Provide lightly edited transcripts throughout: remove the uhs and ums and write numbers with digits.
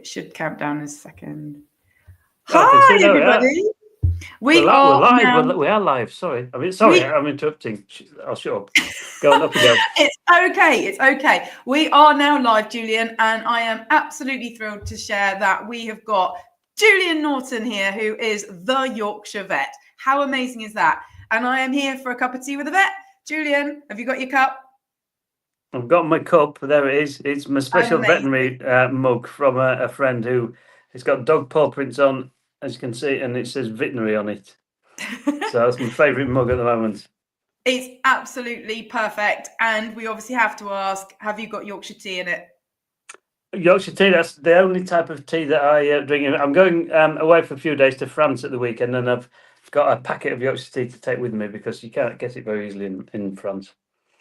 should count down in a second. Oh, Hi, everybody. We're live. Now... We are live. Sorry. I'm interrupting. I'll shut up. Go on, up you go. It's okay. It's okay. We are now live, Julian, and I am absolutely thrilled to share that we have got Julian Norton here, who is the Yorkshire Vet. How amazing is that? And I am here for a cup of tea with a vet. Julian, have you got your cup? I've got my cup. There it is. It's my special veterinary mug from a friend who it's got dog paw prints on, as you can see, and it says veterinary on it. So that's my favourite mug at the moment. It's absolutely perfect. And we obviously have to ask, have you got Yorkshire tea in it? Yorkshire tea, that's the only type of tea that I drink. I'm going away for a few days to France at the weekend, and I've got a packet of Yorkshire tea to take with me because you can't get it very easily in France.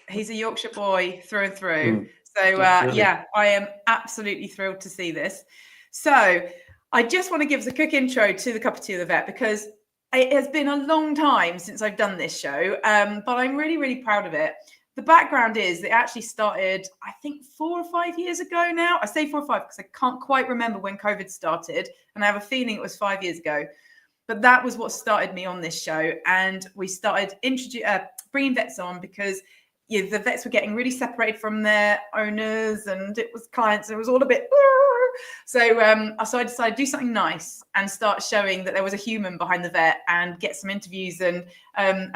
He's a Yorkshire boy through and through. So, yeah, I am absolutely thrilled to see this. So I just want to give us a quick intro to the Cup of Tea of the Vet, because it has been a long time since I've done this show, but I'm really, really proud of it. The background is it actually started, I think, 4 or 5 years ago now. I say 4 or 5 because I can't quite remember when COVID started, and I have a feeling it was 5 years ago. But that was what started me on this show, and we started bringing vets on because the vets were getting really separated from their owners, and it was clients, and it was all a bit. So I decided to do something nice and start showing that there was a human behind the vet, and get some interviews and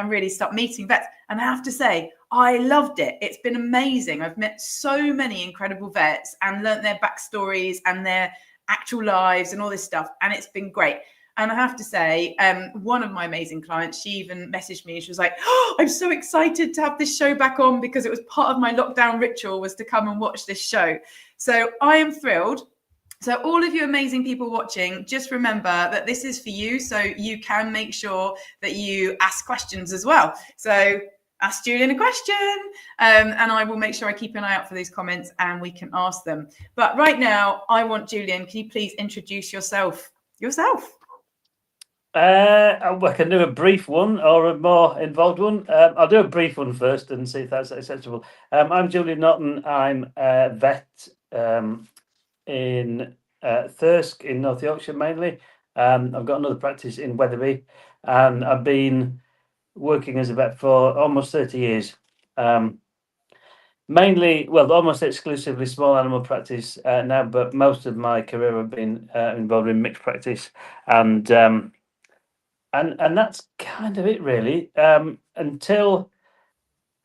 really start meeting vets. And I have to say, I loved it. It's been amazing. I've met so many incredible vets and learnt their backstories and their actual lives and all this stuff, and it's been great. And I have to say, one of my amazing clients, she even messaged me and she was like, oh, I'm so excited to have this show back on because it was part of my lockdown ritual was to come and watch this show. So I am thrilled. So all of you amazing people watching, just remember that this is for you. So you can make sure that you ask questions as well. So ask Julian a question, and I will make sure I keep an eye out for these comments and we can ask them. But right now, I want Julian, can you please introduce yourself? I can do a brief one or a more involved one. I'll do a brief one first and see if that's acceptable. I'm Julian Norton. I'm a vet in Thirsk in North Yorkshire mainly. I've got another practice in Wetherby, and I've been working as a vet for almost 30 years. Mainly, almost exclusively small animal practice now, but most of my career I've been involved in mixed practice, and that's kind of it really. Until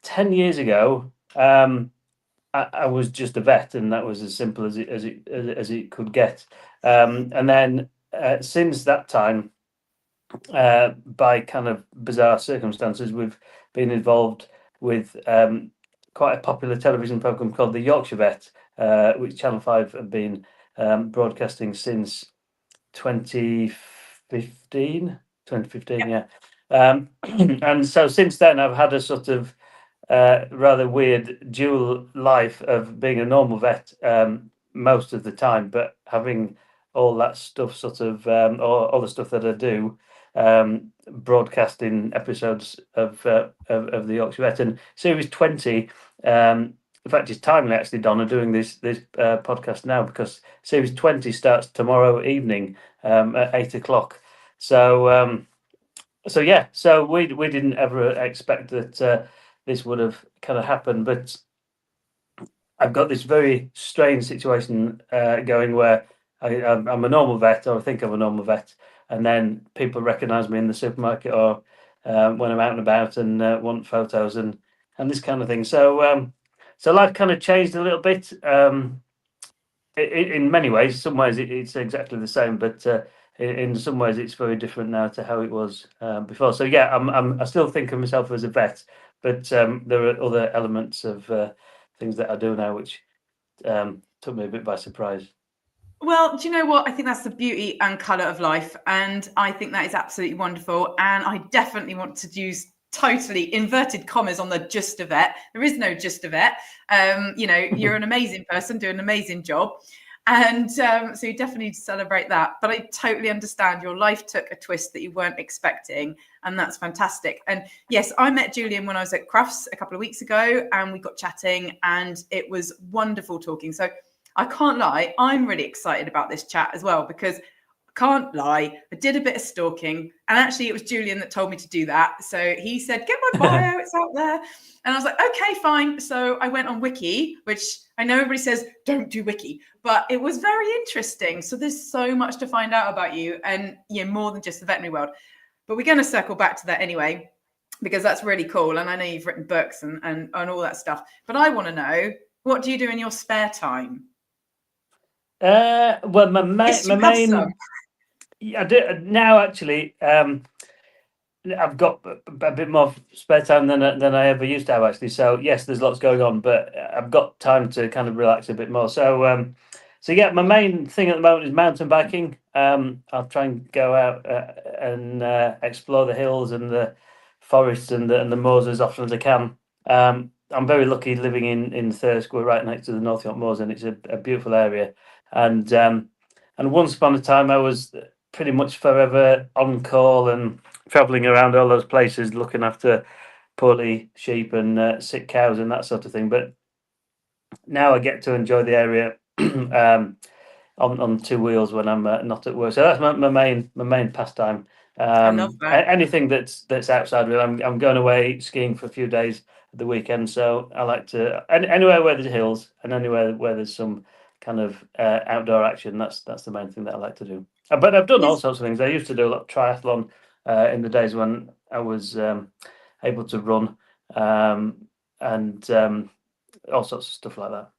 10 years ago, I was just a vet, and that was as simple as it could get. And then since that time, by kind of bizarre circumstances, we've been involved with quite a popular television program called The Yorkshire Vet, which Channel 5 have been broadcasting since 2015. Yeah. And so since then, I've had a sort of rather weird dual life of being a normal vet most of the time, but having all that stuff sort of all the stuff that I do broadcasting episodes of the Yorkshire Vet. And series 20, in fact, it's timely actually, Donna, doing this podcast now, because series 20 starts tomorrow evening at 8:00. So we didn't ever expect that this would have kind of happened, but I've got this very strange situation going where I'm a normal vet, or I think I'm a normal vet, and then people recognise me in the supermarket or when I'm out and about and want photos and this kind of thing. So life kind of changed a little bit. In many ways, some ways it's exactly the same, but in some ways it's very different now to how it was before. So yeah, I still think of myself as a vet, but there are other elements of things that I do now which took me a bit by surprise. Well, do you know what? I think that's the beauty and colour of life, and I think that is absolutely wonderful. And I definitely want to use totally inverted commas on the just a vet. There is no just a vet. You're an amazing person doing an amazing job. And so you definitely need to celebrate that. But I totally understand your life took a twist that you weren't expecting. And that's fantastic. And yes, I met Julian when I was at Crufts a couple of weeks ago, and we got chatting, and it was wonderful talking. So I can't lie, I'm really excited about this chat as well, because can't lie, I did a bit of stalking, and actually it was Julian that told me to do that. So he said, get my bio, it's out there. And I was like, okay, fine. So I went on Wiki, which I know everybody says don't do Wiki, but it was very interesting. So there's so much to find out about you, and more than just the veterinary world. But we're going to circle back to that anyway, because that's really cool. And I know you've written books and all that stuff, but I want to know, what do you do in your spare time? Well, my main, I do now actually. I've got a bit more spare time than I ever used to have, actually. So yes, there's lots going on, but I've got time to kind of relax a bit more. So yeah, my main thing at the moment is mountain biking. I'll try and go out and explore the hills and the forests and the moors as often as I can. I'm very lucky living in Thirsk. We're right next to the North York Moors, and it's a beautiful area. And once upon a time, I was pretty much forever on call and traveling around all those places, looking after poorly sheep and sick cows and that sort of thing. But now I get to enjoy the area on two wheels when I'm not at work. So that's my main pastime. I love that. Anything that's outside. I'm going away skiing for a few days at the weekend, so I like to anywhere where there's hills and anywhere where there's some kind of outdoor action. That's the main thing that I like to do. But I've done all sorts of things. I used to do a lot of triathlon in the days when I was able to run and all sorts of stuff like that.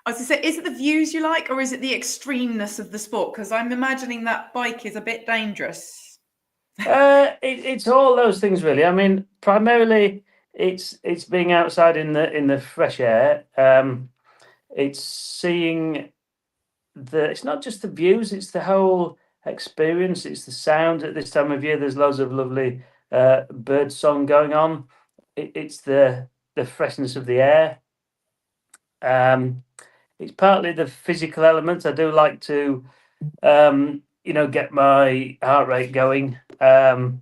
I was going to say, is it the views you like, or is it the extremeness of the sport? Because I'm imagining that bike is a bit dangerous. It's all those things, really. I mean, primarily it's being outside in the fresh air. It's seeing it's not just the views; it's the whole experience. It's the sound. At this time of year, there's loads of lovely bird song going on. It's the freshness of the air. It's partly the physical elements. I do like to, get my heart rate going, and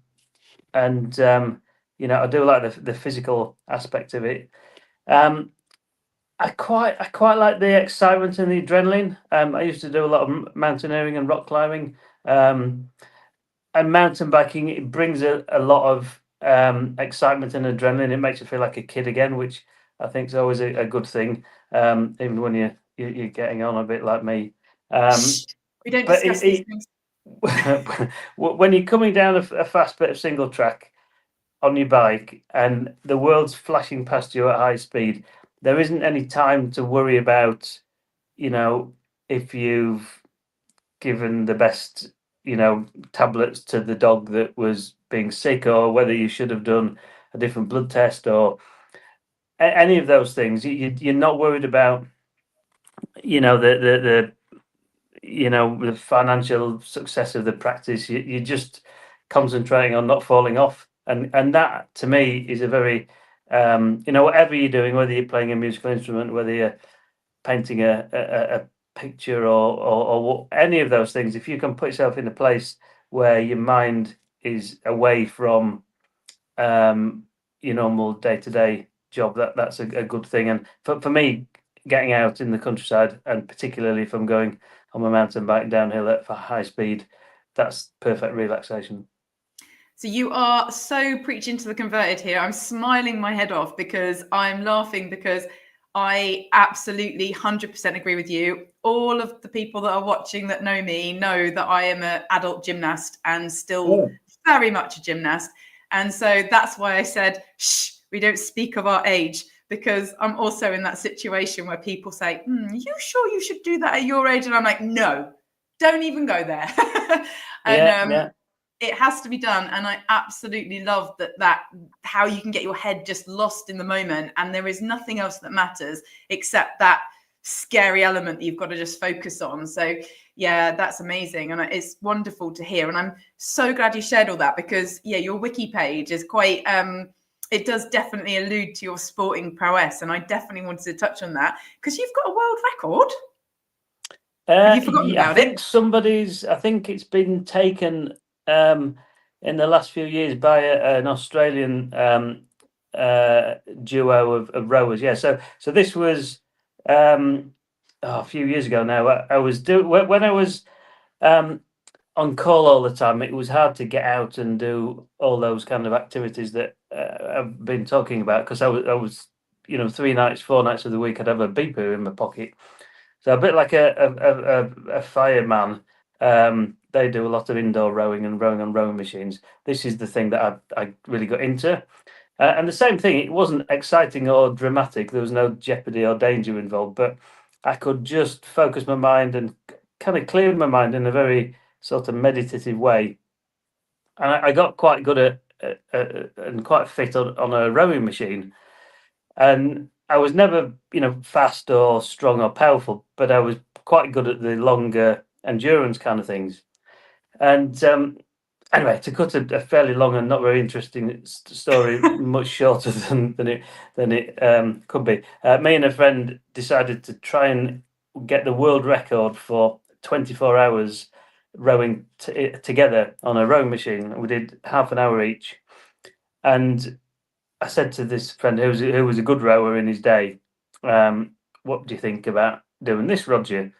I do like the physical aspect of it. I quite like the excitement and the adrenaline. I used to do a lot of mountaineering and rock climbing, and mountain biking. It brings a lot of excitement and adrenaline. It makes you feel like a kid again, which I think is always a good thing, even when you're getting on a bit like me. We don't discuss these things. When you're coming down a fast bit of single track on your bike and the world's flashing past you at high speed, there isn't any time to worry about, if you've given the best, tablets to the dog that was being sick, or whether you should have done a different blood test or any of those things. You're not worried about, the financial success of the practice. You're just concentrating on not falling off, and that to me is a very whatever you're doing, whether you're playing a musical instrument, whether you're painting a picture or any of those things, if you can put yourself in a place where your mind is away from your normal day-to-day job, that's a good thing. And for me, getting out in the countryside, and particularly if I'm going on my mountain bike downhill at high speed, that's perfect relaxation. So you are so preaching to the converted here. I'm smiling my head off because I'm laughing, because I absolutely 100% agree with you. All of the people that are watching that know me know that I am an adult gymnast and still very much a gymnast. And so that's why I said, shh, we don't speak of our age, because I'm also in that situation where people say, you sure you should do that at your age? And I'm like, no, don't even go there. And it has to be done. And I absolutely love that how you can get your head just lost in the moment, and there is nothing else that matters except that scary element that you've got to just focus on. So yeah, that's amazing, and it's wonderful to hear. And I'm so glad you shared all that, because your wiki page is quite it does definitely allude to your sporting prowess, and I definitely wanted to touch on that because you've got a world record. Have you forgotten about it? I think it's been taken in the last few years by an Australian duo of rowers. Yeah, so this was a few years ago now. I was when I was on call all the time. It was hard to get out and do all those kind of activities that I've been talking about, because I was 3 nights, 4 nights of the week I'd have a beeper in my pocket. So a bit like a fireman. They do a lot of indoor rowing and rowing on rowing machines. This is the thing that I really got into. And the same thing, it wasn't exciting or dramatic. There was no jeopardy or danger involved, but I could just focus my mind and kind of clear my mind in a very sort of meditative way. And I got quite good at and quite fit on a rowing machine. And I was never, fast or strong or powerful, but I was quite good at the longer endurance kind of things. And anyway, to cut a fairly long and not very interesting story, much shorter than it could be, me and a friend decided to try and get the world record for 24 hours rowing together on a rowing machine. We did half an hour each, and I said to this friend who was a good rower in his day, "What do you think about doing this, Roger?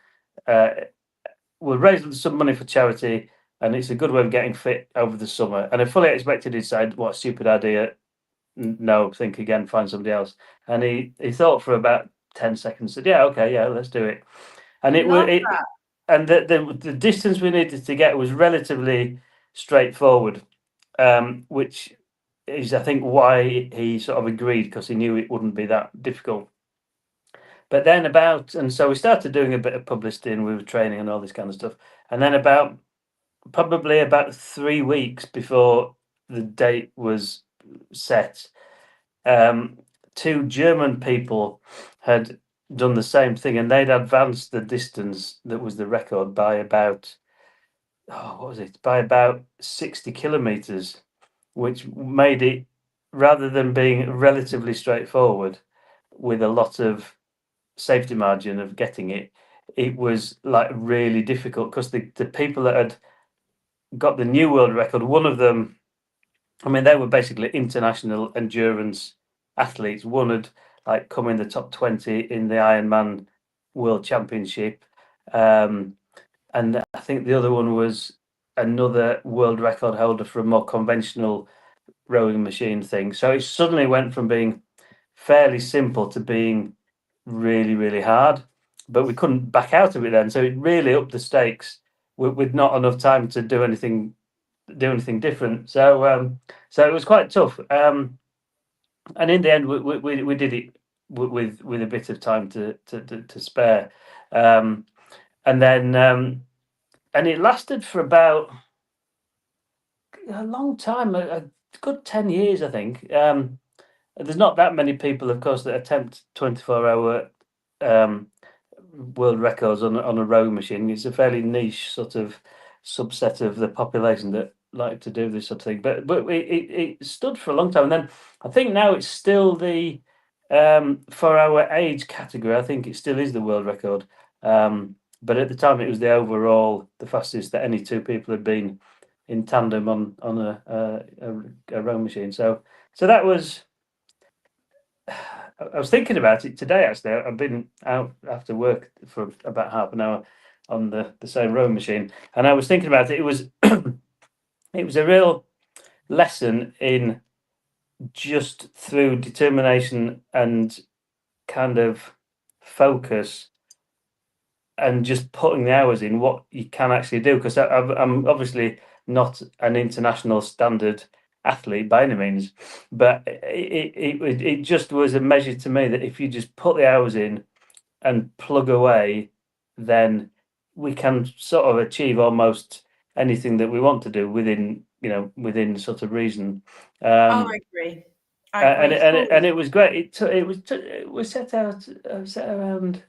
We'll raise some money for charity, and it's a good way of getting fit over the summer." And I fully expected he'd say, "What a stupid idea! No, think again, find somebody else." And he thought for about 10 seconds, said, "Yeah, okay, yeah, let's do it." And and the distance we needed to get was relatively straightforward, which is, I think, why he sort of agreed, because he knew it wouldn't be that difficult. But then and so we started doing a bit of publicity, and we were training and all this kind of stuff. And then probably about 3 weeks before the date was set, 2 German people had done the same thing, and they'd advanced the distance that was the record by about, what was it? By about 60 kilometers, which made it, rather than being relatively straightforward with a lot of safety margin of getting it, it was like really difficult, because the people that had got the new world record, one of them, I mean, they were basically international endurance athletes. One had like come in the top 20 in the Ironman World Championship, and I think the other one was another world record holder for a more conventional rowing machine thing. So it suddenly went from being fairly simple to being really, really hard, but we couldn't back out of it then. So it really upped the stakes with not enough time to do anything different. So it was quite tough. And in the end, we did it with a bit of time to spare. And then and it lasted for about a long time, a good 10 years, I think. There's not that many people, of course, that attempt 24-hour world records on a rowing machine. It's a fairly niche sort of subset of the population that like to do this sort of thing. But it stood for a long time, and then I think now it's still the for our age category. I think it still is the world record. But at the time, it was the fastest that any 2 people had been in tandem on a rowing machine. So that was. I was thinking about it today, actually. I've been out after work for about half an hour on the same rowing machine, and I was thinking about it. It was it was a real lesson in just through determination and kind of focus and just putting the hours in, what you can actually do. Because I'm obviously not an international standard athlete by any means, but it just was a measure to me that if you just put the hours in and plug away, then we can sort of achieve almost anything that we want to do within sort of reason. I agree. And it was great. It was set around,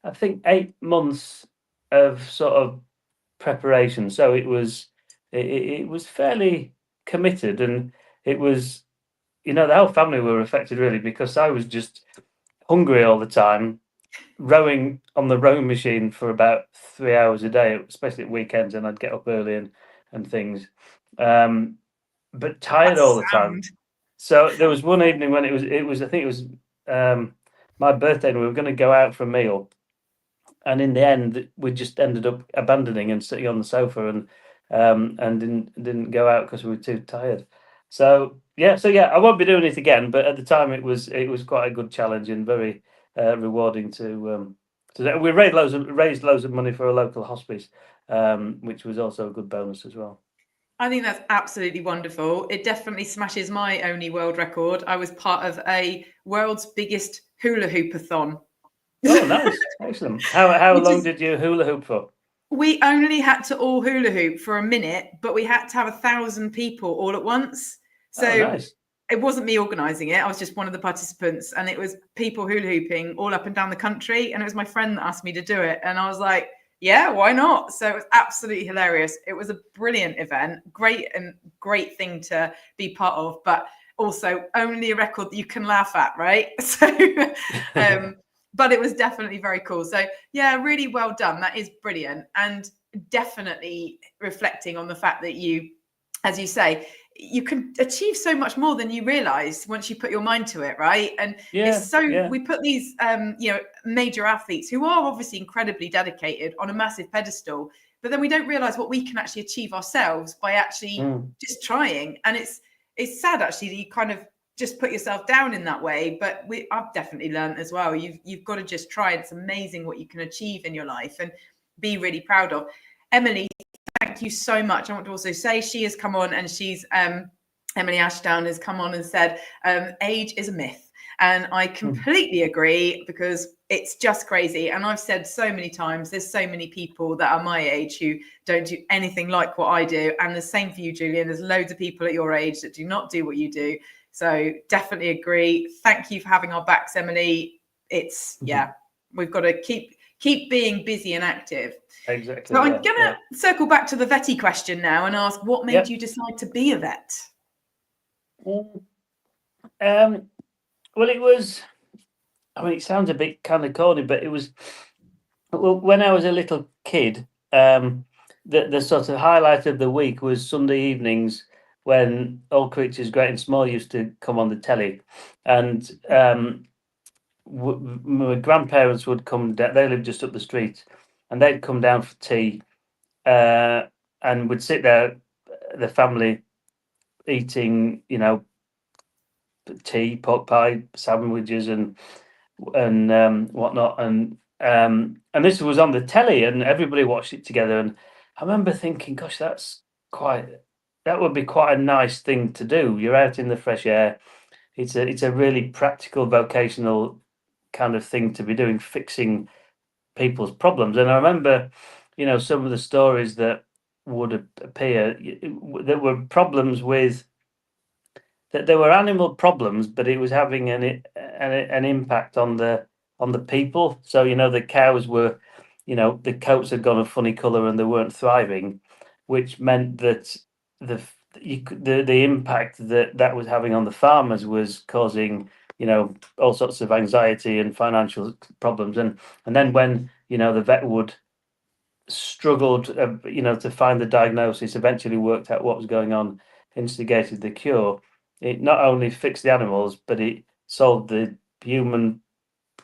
I think, 8 months of sort of preparation. So it was fairly committed, and it was, the whole family were affected really, because I was just hungry all the time, rowing on the rowing machine for about 3 hours a day, especially at weekends, and I'd get up early and things, but tired all the time. So there was one evening when it was I think it was my birthday, and we were going to go out for a meal, and in the end, we just ended up abandoning and sitting on the sofa and didn't go out because we were too tired. So yeah, I won't be doing it again. But at the time, it was quite a good challenge and very rewarding to. We raised loads of money for a local hospice, which was also a good bonus as well. I think that's absolutely wonderful. It definitely smashes my only world record. I was part of a world's biggest hula hoopathon. Oh, nice. Excellent. How long did you hula hoop for? We only had to all hula hoop for a minute, but we had to have 1,000 people all at once. So nice. It wasn't me organising it. I was just one of the participants, and it was people hula hooping all up and down the country. And it was my friend that asked me to do it. And I was like, yeah, why not? So it was absolutely hilarious. It was a brilliant event, great thing to be part of, but also only a record that you can laugh at, right? So, but it was definitely very cool. So yeah, really well done. That is brilliant. And definitely reflecting on the fact that you, as you say, you can achieve so much more than you realize once you put your mind to it, right? And we put these major athletes who are obviously incredibly dedicated on a massive pedestal, but then we don't realize what we can actually achieve ourselves by actually just trying. And it's sad actually that you kind of just put yourself down in that way, but I've definitely learned as well. You've got to just try. It's amazing what you can achieve in your life and be really proud of. Emily, thank you so much. I want to also say she has come on, and she's Emily Ashdown has come on and said age is a myth, and I completely agree, because it's just crazy. And I've said so many times, there's so many people that are my age who don't do anything like what I do, and the same for you, Julian. There's loads of people at your age that do not do what you do. So definitely agree. Thank you for having our backs, Emily. It's we've got to keep being busy and active. Exactly. So I'm gonna circle back to the vetty question now and ask, what made you decide to be a vet? Well, it was. I mean, it sounds a bit kind of corny, but it was. Well, when I was a little kid, the sort of highlight of the week was Sunday evenings, when All Creatures Great and Small used to come on the telly, and my grandparents would come down. They lived just up the street, and they'd come down for tea, and would sit there, the family, eating, tea, pork pie, sandwiches, and whatnot, and this was on the telly, and everybody watched it together. And I remember thinking, gosh, that would be quite a nice thing to do. You're out in the fresh air. It's a really practical, vocational kind of thing to be doing, fixing people's problems. And I remember, some of the stories that would appear, that were problems with, that there were animal problems, but it was having an impact on the people. So the cows were, the coats had gone a funny colour and they weren't thriving, which meant that the impact that was having on the farmers was causing, all sorts of anxiety and financial problems. And then when the vet would struggled, to find the diagnosis, eventually worked out what was going on, instigated the cure. It not only fixed the animals, but it solved the human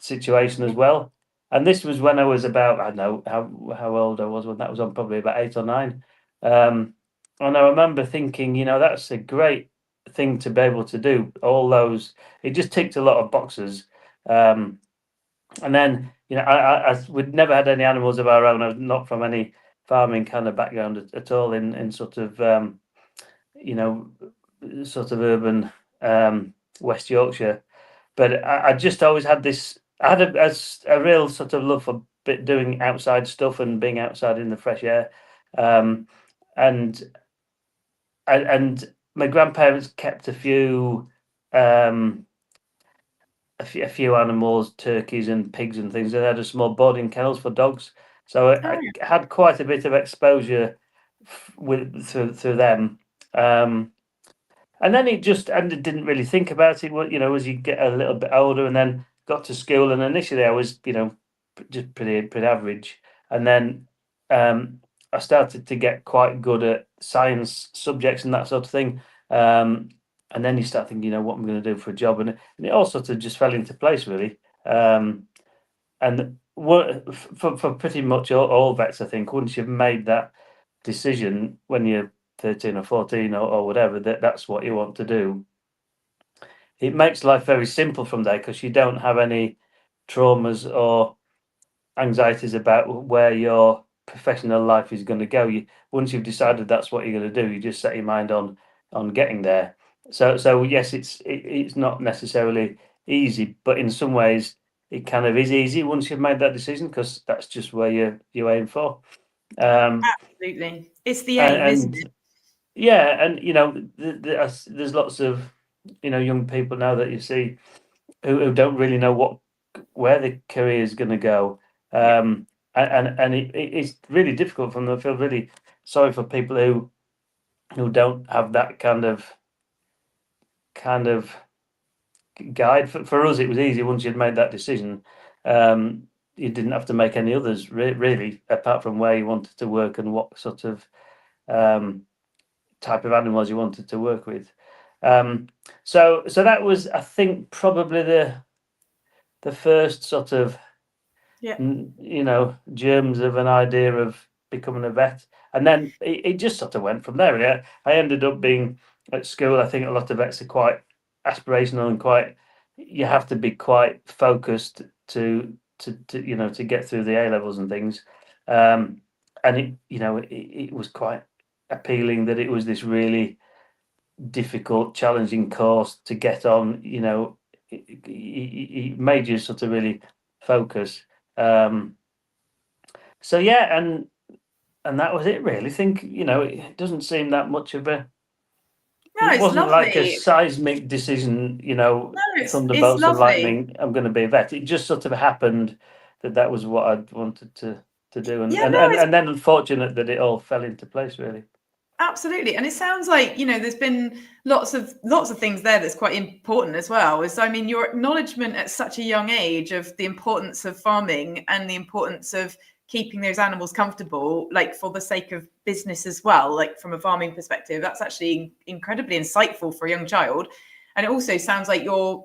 situation as well. And this was when I was about, I don't know how old I was when that was on, probably about 8 or 9. And I remember thinking, that's a great thing to be able to do. All those, it just ticked a lot of boxes. And then, we'd never had any animals of our own. I was not from any farming kind of background at all in sort of, sort of urban West Yorkshire. But I just always had this. I had a real sort of love for doing outside stuff and being outside in the fresh air, and my grandparents kept a few animals, turkeys and pigs and things. They had a small boarding kennels for dogs, so I had quite a bit of exposure through them. And then it didn't really think about it. Well, as you get a little bit older, and then got to school, and initially I was, just pretty average, and then I started to get quite good at science subjects and that sort of thing. And then you start thinking, what I'm going to do for a job, and it all sort of just fell into place, really. And for pretty much all vets, I think, once you've made that decision when you're 13 or 14 or whatever, that's what you want to do, it makes life very simple from there, because you don't have any traumas or anxieties about where your professional life is going to go. Once you've decided that's what you're going to do, you just set your mind on getting there. So yes, it's not necessarily easy, but in some ways it kind of is easy once you've made that decision, because that's just where you aim for. Absolutely, it's the aim, isn't it? Yeah, and there's lots of young people now that you see who don't really know where the career is going to go, and it's really difficult for them. I feel really sorry for people who don't have that kind of guide. For us, it was easy once you'd made that decision. You didn't have to make any others really, apart from where you wanted to work and what sort of type of animals you wanted to work with. So that was, I think, probably the first sort of germs of an idea of becoming a vet, and then it just sort of went from there. Yeah, I ended up being at school. I think a lot of vets are quite aspirational and you have to be quite focused to get through the A levels and things. And it was quite appealing that it was this really difficult, challenging course to get on. It made you sort of really focus. So yeah, and that was it really. I think it doesn't seem that much of a. No, It it's wasn't like a lovely. seismic decision. No, it's Thunderbolts and lovely. lightning. I'm going to be a vet. It just sort of happened that was what I'd wanted to do, and Yeah, no, it's then unfortunate that it all fell into place really. absolutely. And it sounds like, there's been lots of things there that's quite important as well. I mean, your acknowledgement at such a young age of the importance of farming and the importance of keeping those animals comfortable, like for the sake of business as well, like from a farming perspective, that's actually incredibly insightful for a young child. And it also sounds like your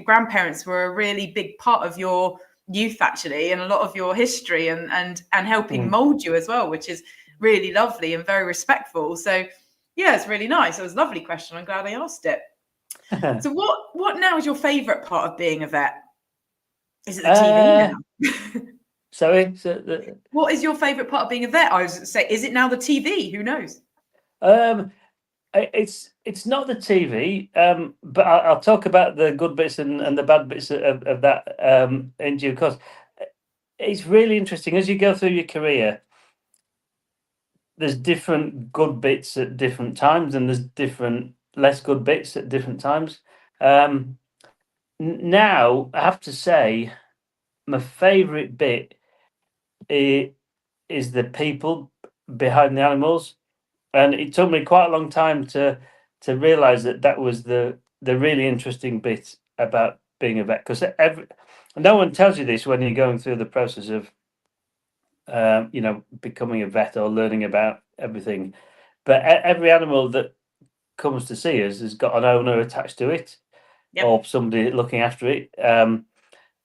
grandparents were a really big part of your youth actually, and a lot of your history and helping mold you as well, which is really lovely and very respectful. So yeah, it's really nice. It was a lovely question. I'm glad I asked it. So what now is your favourite part of being a vet? Is it the TV now? Sorry. What is your favourite part of being a vet? I was say, is it now the TV? Who knows? It's not the TV, but I'll talk about the good bits and the bad bits of that in due course. It's really interesting as you go through your career. There's different good bits at different times, and there's different less good bits at different times. Now, I have to say, my favourite bit is the people behind the animals, and it took me quite a long time to realise that was the really interesting bit about being a vet, because no one tells you this when you're going through the process of becoming a vet or learning about everything. But every animal that comes to see us has got an owner attached to it, or somebody looking after it.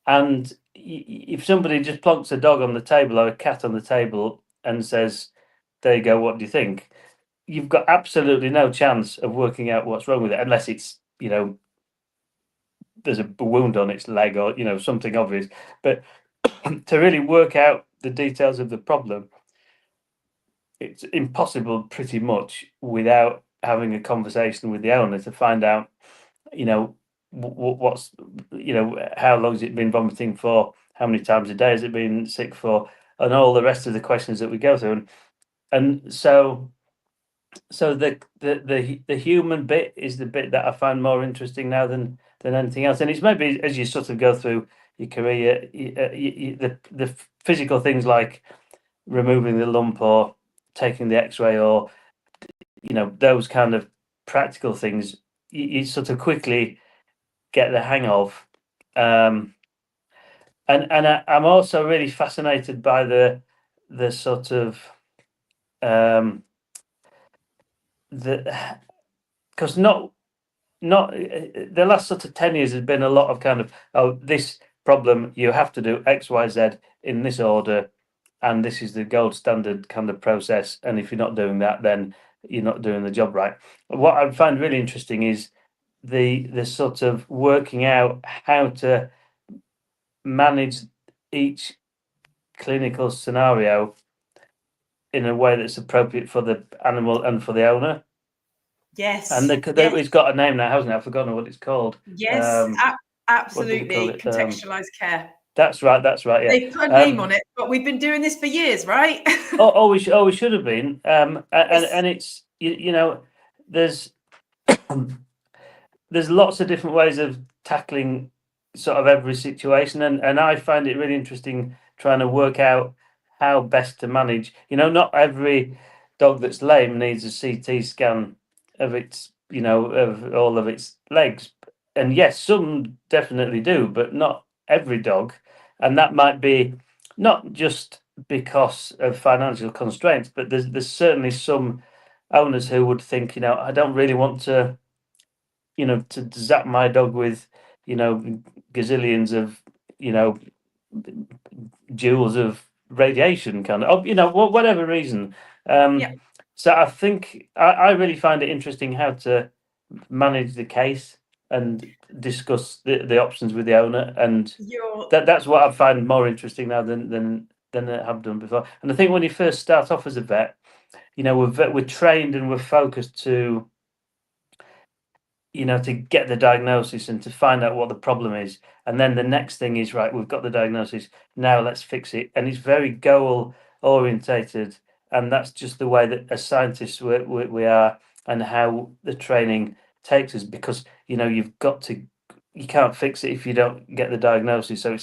And if somebody just plonks a dog on the table or a cat on the table and says, "There you go, what do you think?" You've got absolutely no chance of working out what's wrong with it, unless it's there's a wound on its leg or something obvious. But to really work out the details of the problem, it's impossible pretty much without having a conversation with the owner to find out what's how long has it been vomiting for, how many times a day has it been sick for, and all the rest of the questions that we go through. And so the human bit is the bit that I find more interesting now than anything else. And it's maybe as you sort of go through your career, the physical things like removing the lump or taking the X-ray or those kind of practical things, you sort of quickly get the hang of. And I'm also really fascinated by the sort of because not the last sort of 10 years has been a lot of kind of, oh, this problem, you have to do X, Y, Z in this order, and this is the gold standard kind of process. And if you're not doing that, then you're not doing the job right. What I find really interesting is the sort of working out how to manage each clinical scenario in a way that's appropriate for the animal and for the owner. Yes. And it's got a name now, hasn't it? I've forgotten what it's called. Yes, absolutely. It? Contextualized care. That's right. Yeah. They've put a name on it, but we've been doing this for years, right? we should have been. And it's there's there's lots of different ways of tackling sort of every situation, and I find it really interesting trying to work out how best to manage. Not every dog that's lame needs a CT scan of its, of all of its legs, and yes, some definitely do, but not every dog, and that might be not just because of financial constraints, but there's certainly some owners who would think, I don't really want to zap my dog with, gazillions of, joules of radiation, kind of, whatever reason. So I think I really find it interesting how to manage the case and discuss the options with the owner, and that's what I find more interesting now than I have done before. And I think when you first start off as a vet, we're trained and we're focused to get the diagnosis and to find out what the problem is. And then the next thing is, right, we've got the diagnosis, now let's fix it. And it's very goal orientated. And that's just the way that as scientists we are, and how the training takes us, because, you can't fix it if you don't get the diagnosis. So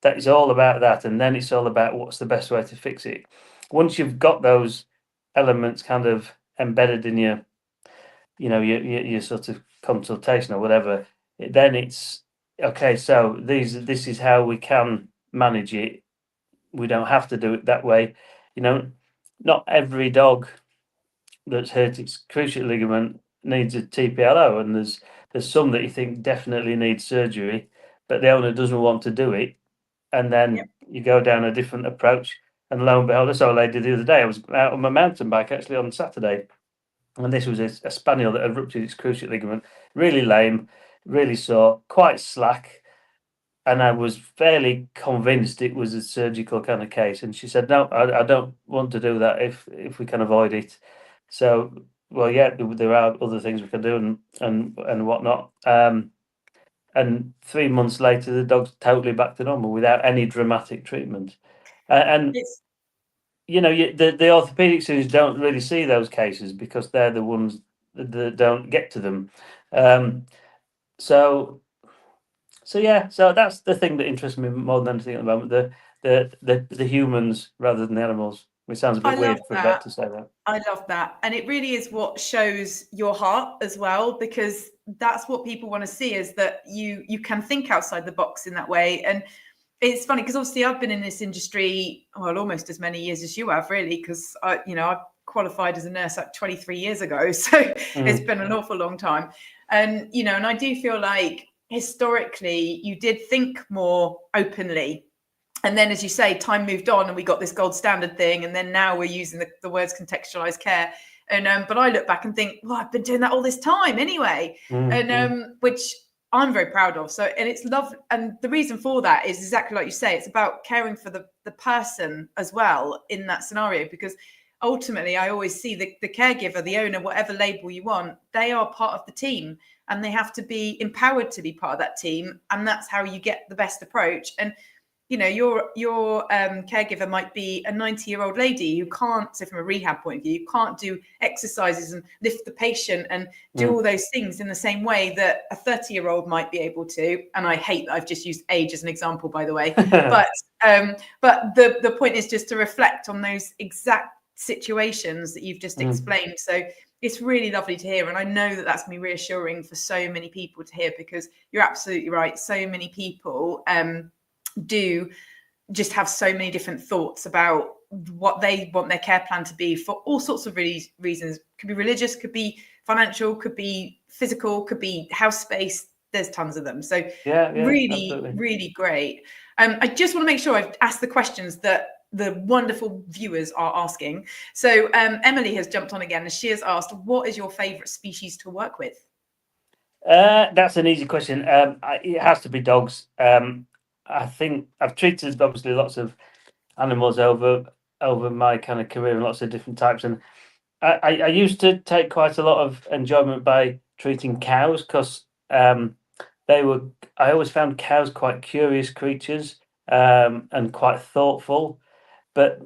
that is all about that. And then it's all about what's the best way to fix it. Once you've got those elements kind of embedded in your sort of consultation or whatever, then it's okay, so this is how we can manage it. We don't have to do it that way. Not every dog that's hurt its cruciate ligament needs a TPLO, and there's some that you think definitely need surgery, but the owner doesn't want to do it, and then you go down a different approach. And lo and behold, I saw a lady the other day. I was out on my mountain bike actually on Saturday, and this was a spaniel that had ruptured its cruciate ligament, really lame, really sore, quite slack. And I was fairly convinced it was a surgical kind of case. And she said, no, I don't want to do that if we can avoid it. So, well, yeah, there are other things we can do and whatnot. And 3 months later, the dog's totally back to normal without any dramatic treatment. And the orthopedic surgeons don't really see those cases because they're the ones that don't get to them. So that's the thing that interests me more than anything at the moment, the humans rather than the animals, which sounds a bit weird for a vet to say that. I love that. And it really is what shows your heart as well, because that's what people want to see, is that you can think outside the box in that way. And it's funny because obviously I've been in this industry, well, almost as many years as you have, really, because I qualified as a nurse like 23 years ago. So it's been an awful long time. And, and I do feel like historically you did think more openly. And then, as you say, time moved on and we got this gold standard thing. And then now we're using the words contextualized care. And but I look back and think, well, I've been doing that all this time anyway. Which I'm very proud of. So, and it's love. And the reason for that is exactly like you say, it's about caring for the person as well in that scenario, because ultimately I always see the caregiver, the owner, whatever label you want, they are part of the team and they have to be empowered to be part of that team. And that's how you get the best approach. And your caregiver might be a 90-year-old lady who can't, so from a rehab point of view, you can't do exercises and lift the patient and do all those things in the same way that a 30-year-old might be able to. And I hate that I've just used age as an example, by the way. but the point is just to reflect on those exact situations that you've just explained. So it's really lovely to hear. And I know that that's going to be reassuring for so many people to hear, because you're absolutely right. So many people do just have so many different thoughts about what they want their care plan to be for all sorts of reasons. Could be religious, could be financial, could be physical, could be house space. there's tons of them. So yeah, really, absolutely. really great. I just want to make sure I've asked the questions that the wonderful viewers are asking. So Emily has jumped on again and she has asked, what is your favorite species to work with? That's an easy question. It has to be dogs. I think I've treated obviously lots of animals over my kind of career and lots of different types, and I used to take quite a lot of enjoyment by treating cows because I always found cows quite curious creatures, and quite thoughtful. But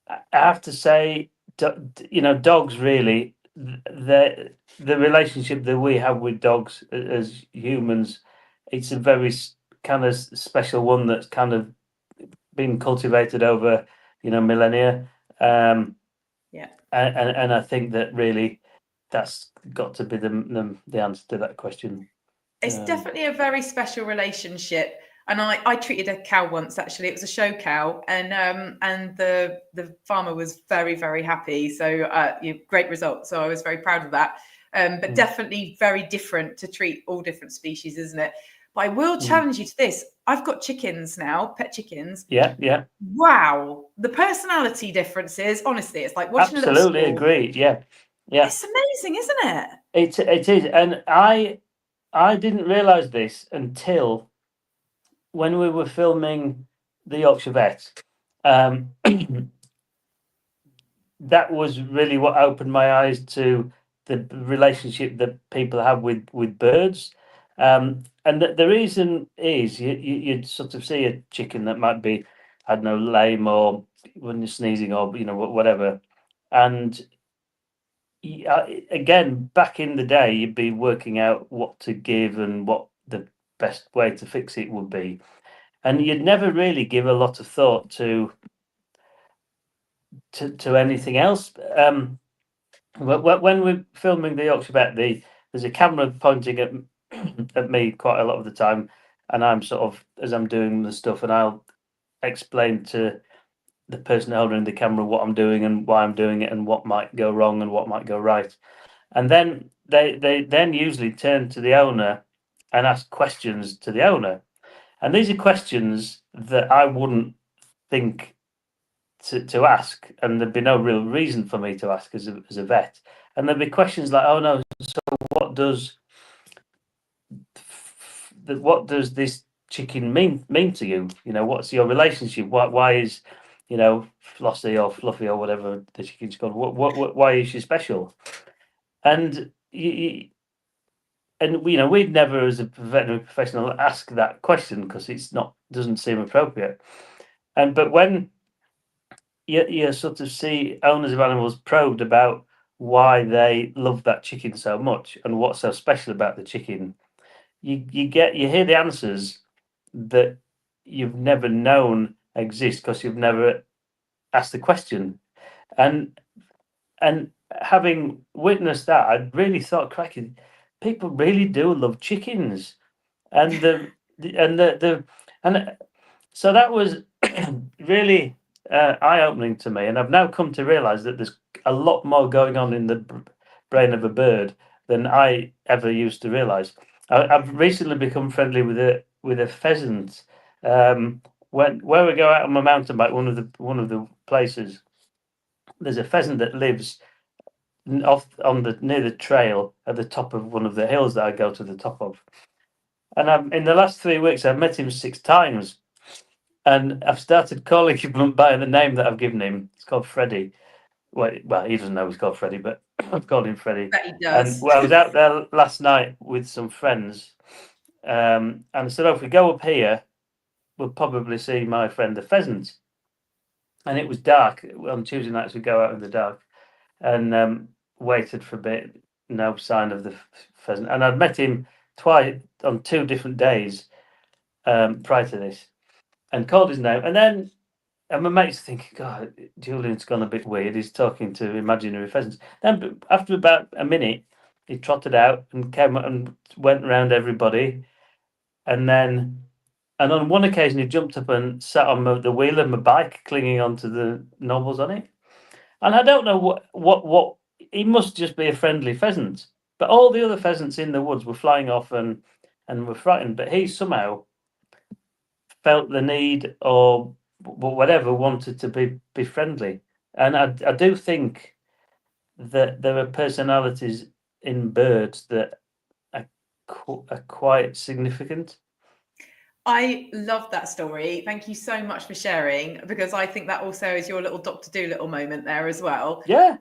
I have to say, dogs really, the relationship that we have with dogs as humans, it's a very kind of special one that's kind of been cultivated over millennia. Yeah. And I think that really that's got to be the answer to that question. It's definitely a very special relationship. And I treated a cow once, actually. It was a show cow, and the farmer was very, very happy. So great result. So I was very proud of that. But definitely very different to treat all different species, isn't it? But I will challenge you to this. I've got chickens now, pet chickens. Yeah. Wow, the personality differences. Honestly, it's like watching absolutely a little school. agree. Yeah. It's amazing, isn't it? It is, and I didn't realise this until when we were filming the Yorkshire Vet. That was really what opened my eyes to the relationship that people have with birds. And the reason is you'd sort of see a chicken that might be, I don't know, lame or when you're sneezing or whatever, and again, back in the day, you'd be working out what to give and what the best way to fix it would be, and you'd never really give a lot of thought to anything else. When we're filming the Yorkshire Vet, there's a camera pointing at me quite a lot of the time, and I'm sort of, as I'm doing the stuff, and I'll explain to the person holding the camera what I'm doing and why I'm doing it and what might go wrong and what might go right. And then they then usually turn to the owner and ask questions to the owner. And these are questions that I wouldn't think to ask, and there'd be no real reason for me to ask as a vet. And there'd be questions like, "Oh no, so what does this chicken mean to you? What's your relationship? Why is Flossie or Fluffy or whatever the chicken's called? Why is she special?" And we'd never, as a veterinary professional, ask that question because doesn't seem appropriate. But when you sort of see owners of animals probed about why they love that chicken so much and what's so special about the chicken, you hear the answers that you've never known exist because you've never asked the question. And having witnessed that, I really thought, cracking, people really do love chickens, and so that was really eye-opening to me. And I've now come to realise that there's a lot more going on in the brain of a bird than I ever used to realise. I've recently become friendly with a pheasant. Where we go out on my mountain bike, one of the places, there's a pheasant that lives off near the trail at the top of one of the hills that I go to the top of. And in the last 3 weeks, I've met him 6 times, and I've started calling him by the name that I've given him. It's called Freddie. Well, he doesn't know he's called Freddie, but I've called him Freddie. But he does. And I was out there last night with some friends, and I said, "Oh, if we go up here, we'll probably see my friend the pheasant." And it was dark on Tuesday nights. We go out in the dark, and waited for a bit. No sign of the pheasant, and I'd met him twice on 2 different days prior to this, and called his name. And my mates think, God, Julian's gone a bit weird. He's talking to imaginary pheasants. Then after about a minute, he trotted out and came and went around everybody. And on one occasion, he jumped up and sat on the wheel of my bike, clinging onto the knobbles on it. And I don't know what he must just be a friendly pheasant. But all the other pheasants in the woods were flying off and and were frightened, but he somehow felt the need, or whatever, wanted to be friendly. And I do think that there are personalities in birds that are quite significant. I love that story. Thank you so much for sharing, because I think that also is your little Dr. Dolittle moment there as well. Yeah.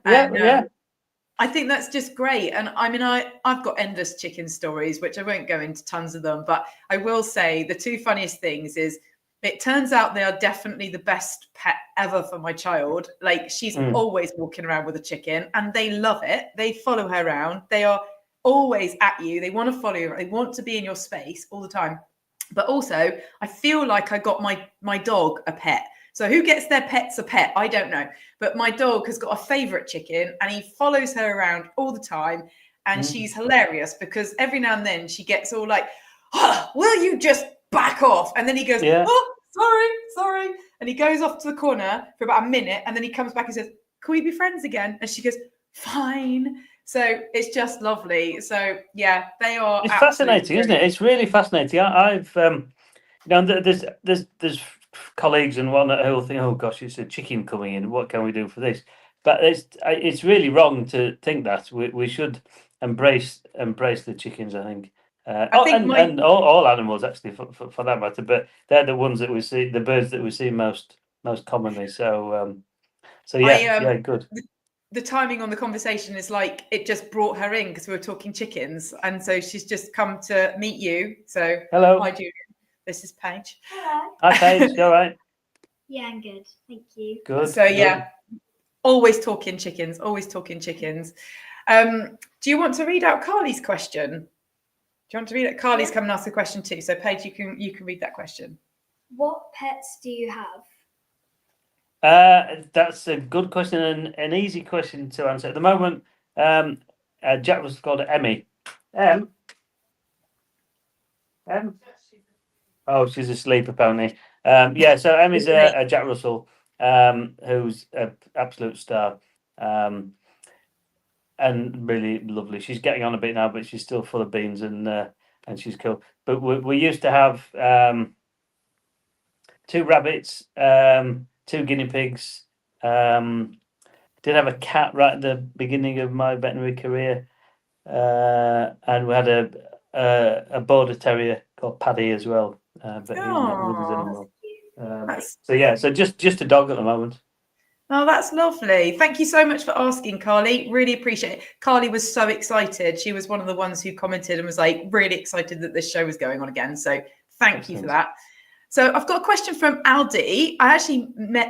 I think that's just great. And I mean, I've got endless chicken stories, which I won't go into tons of them, but I will say the two funniest things is, it turns out they are definitely the best pet ever for my child. Like, she's always walking around with a chicken and they love it. They follow her around. They are always at you. They want to follow you. They want to be in your space all the time. But also, I feel like I got my dog a pet. So who gets their pets a pet? I don't know. But my dog has got a favorite chicken and he follows her around all the time. And she's hilarious, because every now and then she gets all like, oh, will you just back off? And then he goes, oh, sorry. And he goes off to the corner for about a minute. And then he comes back and says, can we be friends again? And she goes, fine. So it's just lovely. So yeah, they are. It's fascinating, isn't it? It's really fascinating. I've there's colleagues and whatnot who will think, oh gosh, it's a chicken coming in. What can we do for this? But it's really wrong to think that. We should embrace the chickens, I think. And all animals, actually, for that matter. But they're the ones that we see, the birds that we see most commonly. So yeah, good. The timing on the conversation is like, it just brought her in because we were talking chickens, and so she's just come to meet you. So hello, hi Julian, this is Paige. Hello. Hi Paige, you all right? Yeah, I'm good, thank you. Good. So yeah, always talking chickens. Do you want to read out Carly's question? Do you want to read it? Carly's come and ask a question too. So Paige, you can read that question. What pets do you have? That's a good question and an easy question to answer. At the moment, Jack was called Emmy. Oh, she's asleep apparently. So Emmy's a Jack Russell, who's an absolute star, and really lovely. She's getting on a bit now, but she's still full of beans and she's cool. But we used to have 2 rabbits, 2 guinea pigs. Did have a cat right at the beginning of my veterinary career, and we had a border terrier called Paddy as well. But he's not with us anymore. So just a dog at the moment. Oh, that's lovely. Thank you so much for asking, Carly. Really appreciate it. Carly was so excited. She was one of the ones who commented and was like really excited that this show was going on again. So thank you for that. So I've got a question from Aldi. I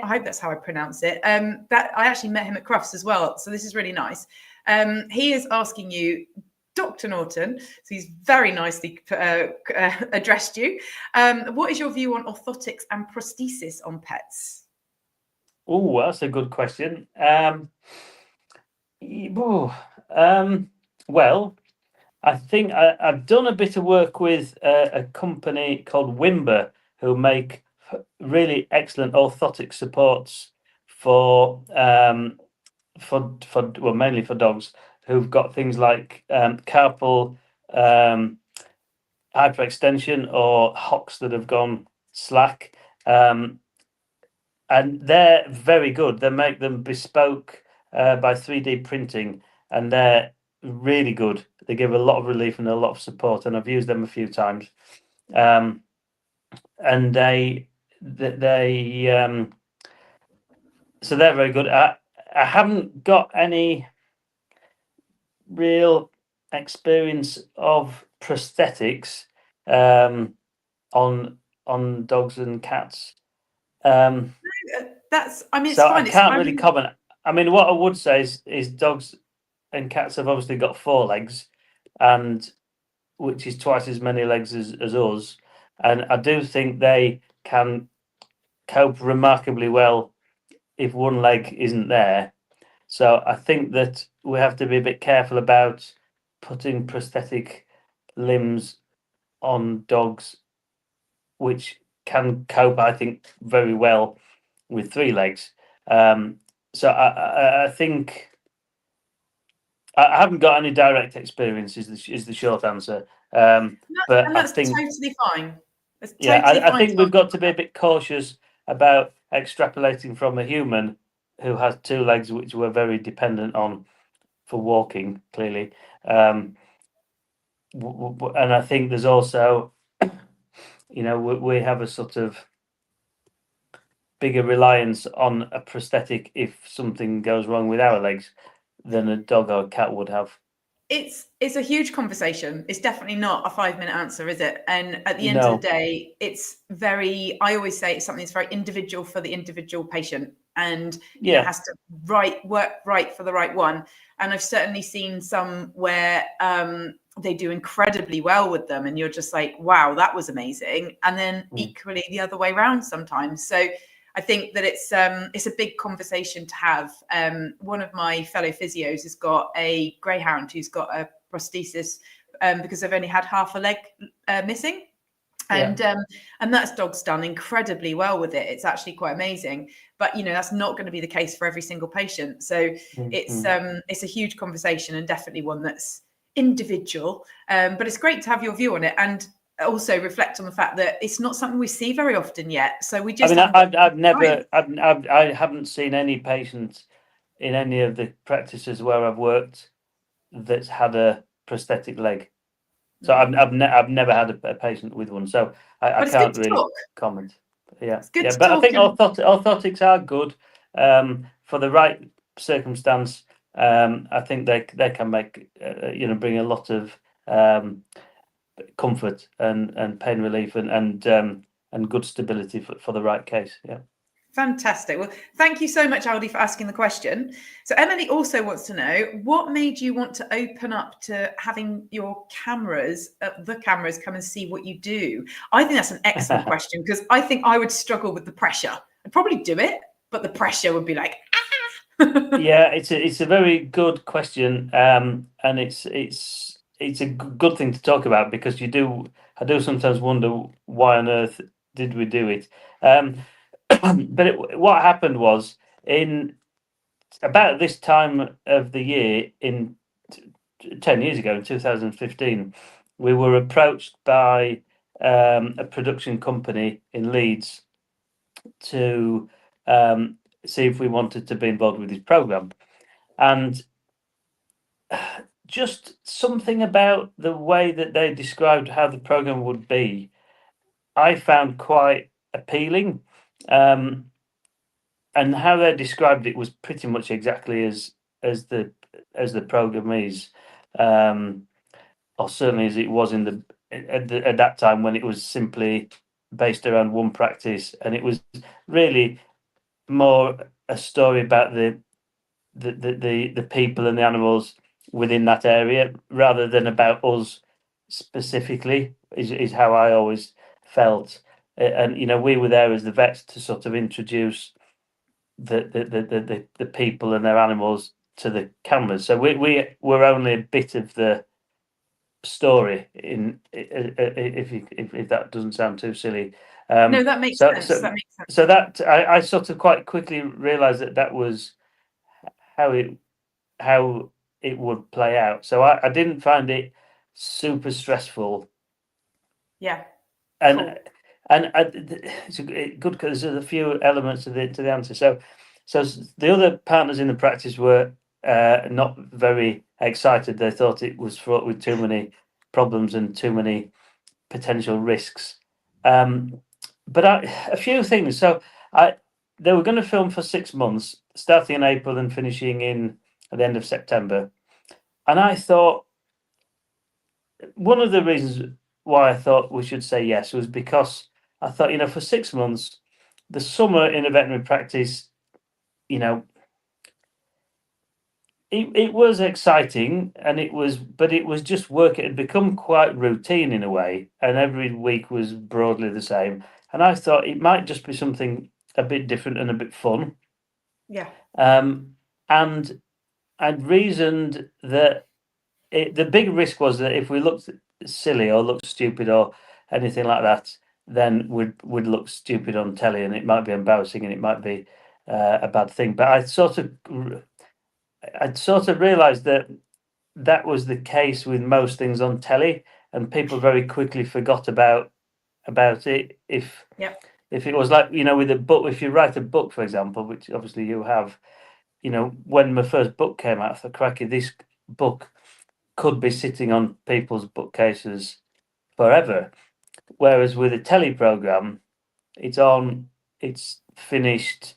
hope that's how I pronounce it. That I actually met him at Crufts as well. So this is really nice. He is asking you, Dr. Norton, so he's very nicely addressed you. What is your view on orthotics and prosthesis on pets? Oh, that's a good question. Well, I think I've done a bit of work with a company called Wimber, who make really excellent orthotic supports for mainly for dogs who've got things like carpal hyperextension or hocks that have gone slack. And they're very good. They make them bespoke by 3D printing, and they're really good. They give a lot of relief and a lot of support, and I've used them a few times. And so they're very good. I haven't got any real experience of prosthetics on dogs and cats. It's so fine. I can't really comment. I mean, what I would say is dogs and cats have obviously got 4 legs, and which is twice as many legs as us. And I do think they can cope remarkably well if one leg isn't there. So I think that we have to be a bit careful about putting prosthetic limbs on dogs, which can cope, I think, very well with 3 legs. So I think I haven't got any direct experience. Is the short answer. But And I that's think, totally fine. It's yeah, totally I fine think to we've ask. got to be a bit cautious about extrapolating from a human who has two legs, which we're very dependent on for walking. Clearly, and I think there's also, we have a sort of bigger reliance on a prosthetic if something goes wrong with our legs than a dog or a cat would have. It's a huge conversation. It's definitely not a 5-minute answer, is it? And at the end No. of the day, I always say it's something that's very individual for the individual patient, and has to work right for the right one. And I've certainly seen some where they do incredibly well with them, and you're just like, wow, that was amazing. And then equally the other way around sometimes. So I think that it's a big conversation to have. One of my fellow physios has got a greyhound who's got a prosthesis because they've only had half a leg missing. And that dog's done incredibly well with it. It's actually quite amazing. But that's not going to be the case for every single patient. So it's a huge conversation, and definitely one that's individual. But it's great to have your view on it, and also reflect on the fact that it's not something we see very often yet. So we just I haven't seen any patient in any of the practices where I've worked that's had a prosthetic leg. So I've never had a patient with one, so I can't really comment. Yeah, but I think orthotics are good for the right circumstance. I think they can make bring a lot of comfort and pain relief and good stability for the right case. Yeah. Fantastic. Well, thank you so much, Aldi, for asking the question. So Emily also wants to know, what made you want to open up to having your the cameras come and see what you do? I think that's an excellent question, because I think I would struggle with the pressure. I'd probably do it, but the pressure would be like, Yeah, it's a very good question, and it's a good thing to talk about, because I do sometimes wonder why on earth did we do it. But what happened was, in about this time of the year, in 10 years ago, in 2015, we were approached by a production company in Leeds to see if we wanted to be involved with his program. And just something about the way that they described how the program would be, I found quite appealing. And how they described it was pretty much exactly as the program is, or certainly as it was at that time, when it was simply based around one practice, and it was really more a story about the people and the animals within that area, rather than about us specifically, is how I always felt. And we were there as the vets to sort of introduce the people and their animals to the cameras. So we were only a bit of the story, if that doesn't sound too silly. no, that makes sense. That makes sense. So that I sort of quite quickly realised that was how it would play out. So I didn't find it super stressful. Yeah. And cool. And it's good, because there's a few elements to the answer. So the other partners in the practice were not very excited. They thought it was fraught with too many problems and too many potential risks. But a few things. So they were going to film for 6 months, starting in April and finishing at the end of September. And I thought, one of the reasons why I thought we should say yes was because I thought, for 6 months, the summer in a veterinary practice, it was exciting, but it was just work. It had become quite routine in a way, and every week was broadly the same. And I thought it might just be something a bit different and a bit fun. Yeah. And I'd reasoned that the big risk was that if we looked silly or looked stupid or anything like that, then we'd look stupid on telly, and it might be embarrassing, and it might be a bad thing. But I'd sort of realised that that was the case with most things on telly, and people very quickly forgot about it. If it was like, with a book, if you write a book, for example, which obviously you have, when my first book came out, I thought, cracky, this book could be sitting on people's bookcases forever. Whereas with a telly program, it's on, it's finished.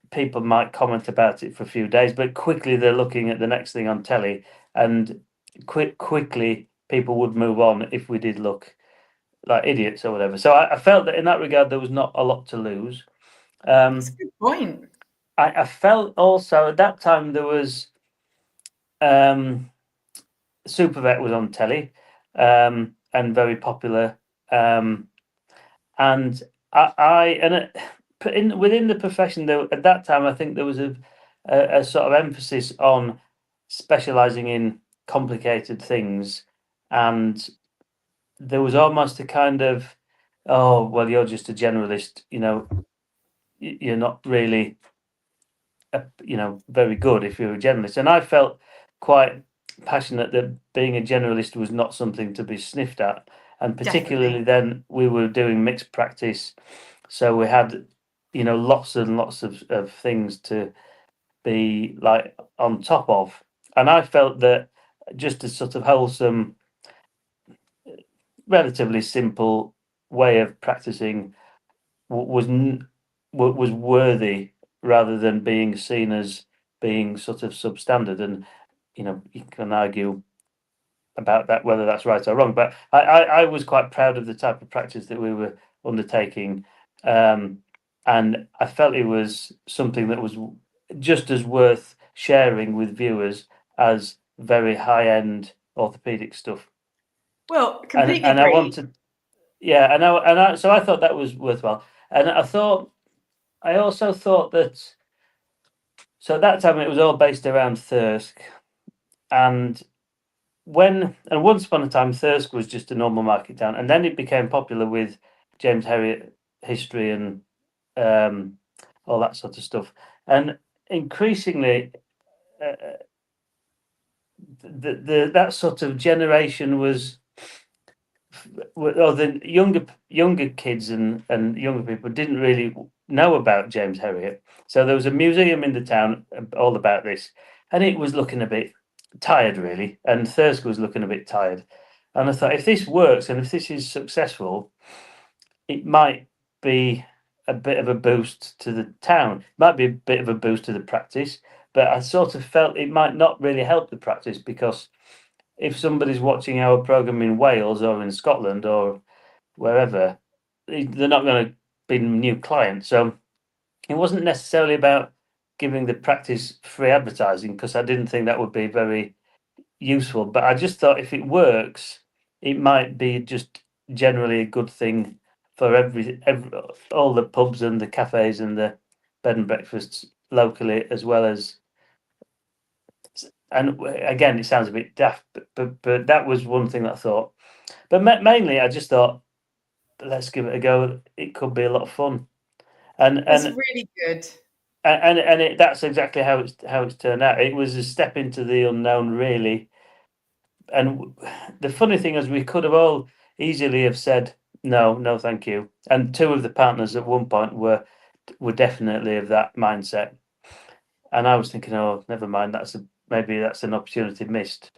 People might comment about it for a few days, but quickly they're looking at the next thing on telly, and quickly people would move on if we did look like idiots or whatever. So I felt that in that regard there was not a lot to lose. That's a good point. I felt also at that time there was Super Vet was on telly, and very popular. And within the profession, though, at that time, I think there was a sort of emphasis on specialising in complicated things, and there was almost a kind of, oh well, you're just a generalist, you're not really, very good if you're a generalist. And I felt quite passionate that being a generalist was not something to be sniffed at, and particularly then we were doing mixed practice, so we had lots and lots of things to be like on top of. And I felt that just a sort of wholesome, relatively simple way of practicing was worthy, rather than being seen as being sort of substandard. And you can argue about that, whether that's right or wrong, but I was quite proud of the type of practice that we were undertaking, and I felt it was something that was just as worth sharing with viewers as very high-end orthopedic stuff. Well, completely and agree. I wanted, yeah, so I thought that was worthwhile. And I also thought that, so at that time it was all based around Thirsk, and once upon a time Thirsk was just a normal market town, and then it became popular with James Herriot history and all that sort of stuff. And increasingly, that sort of generation was, or the younger kids and younger people didn't really know about James Herriot. So there was a museum in the town all about this, and it was looking a bit tired, really, and Thirsk was looking a bit tired. And I thought, if this works and if this is successful, it might be a bit of a boost to the town. It might be a bit of a boost to the practice, but I sort of felt it might not really help the practice, because if somebody's watching our program in Wales or in Scotland or wherever, they're not going to be new clients. So it wasn't necessarily about giving the practice free advertising, because I didn't think that would be very useful. But I just thought if it works, it might be just generally a good thing for all the pubs and the cafes and the bed and breakfasts locally, as well as. And again, it sounds a bit daft, but that was one thing that I thought. But mainly, I just thought, let's give it a go. It could be a lot of fun, and It's really good. And that's exactly how it's turned out. It was a step into the unknown, really. And the funny thing is, we could have all easily have said no, thank you. And two of the partners at one point were definitely of that mindset. And I was thinking, oh, never mind. Maybe that's an opportunity missed.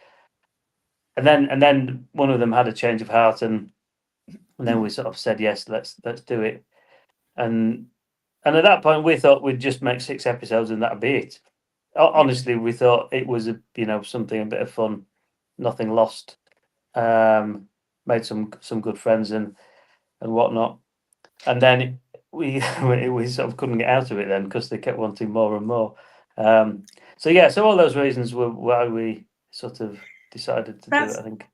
And then one of them had a change of heart, and then we sort of said, yes, let's do it. And at that point, we thought we'd just make 6 episodes and that'd be it. Honestly, we thought it was something, a bit of fun, nothing lost. Made some good friends and whatnot, and then we sort of couldn't get out of it then, because they kept wanting more and more. So all those reasons were why we sort of decided to do it, I think.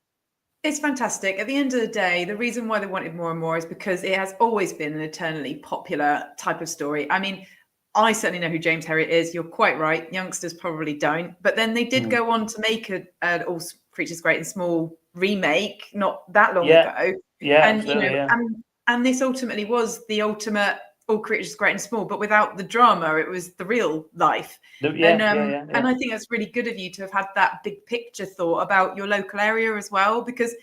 It's fantastic. At the end of the day, the reason why they wanted more and more is because it has always been an eternally popular type of story. I mean, I certainly know who James Herriot is. You're quite right. Youngsters probably don't. But then they did go on to make an All Creatures Great and Small remake not that long ago. Yeah, and absolutely, and this ultimately was the ultimate all creatures great and small, but without the drama. It was the real life. Yeah, And I think that's really good of you to have had that big picture thought about your local area as well, because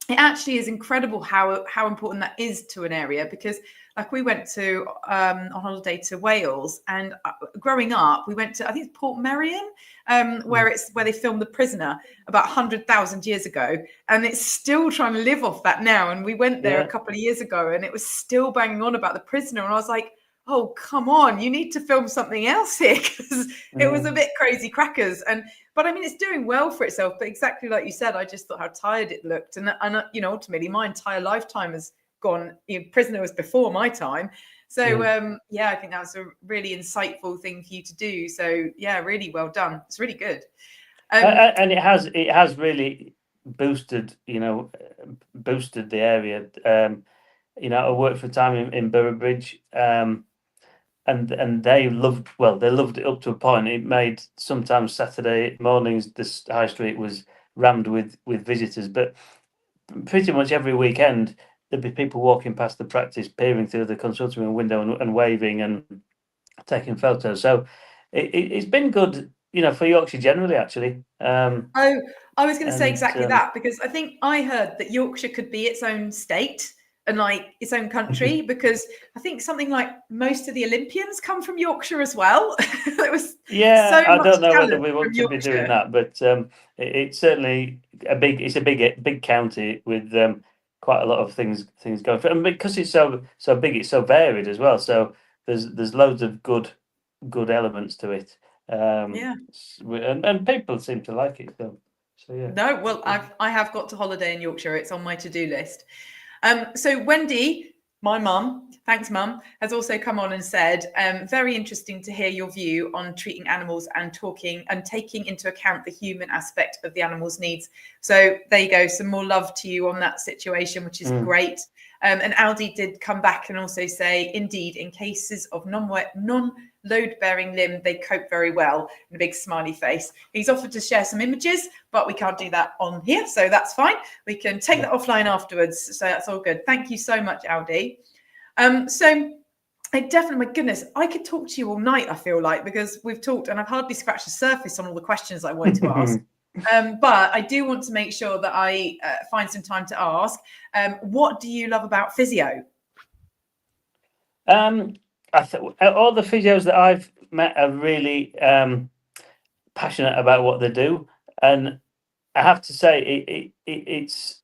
it actually is incredible how important that is to an area. Because like we went to on holiday to Wales, and growing up we went to, I think it's Portmeirion, where they filmed The Prisoner about 100,000 years ago, and it's still trying to live off that now. And we went there a couple of years ago, and it was still banging on about The Prisoner, and I was like, oh, come on, you need to film something else here, because it was a bit crazy crackers. But I mean, it's doing well for itself. But exactly like you said, I just thought how tired it looked. And ultimately, my entire lifetime has gone. Prisoner was before my time. So, I think that was a really insightful thing for you to do. So, yeah, really well done. It's really good. And it has really boosted the area. I worked for a time in Boroughbridge, and they loved it up to a point. It made sometimes Saturday mornings the high street was rammed with visitors, but pretty much every weekend there'd be people walking past the practice, peering through the consulting room window and waving and taking photos. So it's been good, for Yorkshire generally, actually. I was going to say exactly that, because I think I heard that Yorkshire could be its own state and like its own country, because I think something like most of the Olympians come from Yorkshire as well. It was I don't know whether we want to be doing that, but it's certainly a big county with quite a lot of things going for it. And because it's so big, it's so varied as well. So there's loads of good elements to it. And people seem to like it. So yeah. No, well, I have got to holiday in Yorkshire. It's on my to-do list. So Wendy, my mum, thanks mum, has also come on and said, very interesting to hear your view on treating animals and talking and taking into account the human aspect of the animal's needs. So there you go, some more love to you on that situation, which is great. And Aldi did come back and also say, indeed, in cases of non-load-bearing limb, they cope very well, and a big smiley face. He's offered to share some images, but we can't do that on here, so that's fine. We can take that offline afterwards, so that's all good. Thank you so much, Aldi. So I definitely, my goodness, I could talk to you all night, I feel like, because we've talked and I've hardly scratched the surface on all the questions I wanted to ask. But I do want to make sure that I find some time to ask, what do you love about physio? All the physios that I've met are really passionate about what they do, and I have to say it's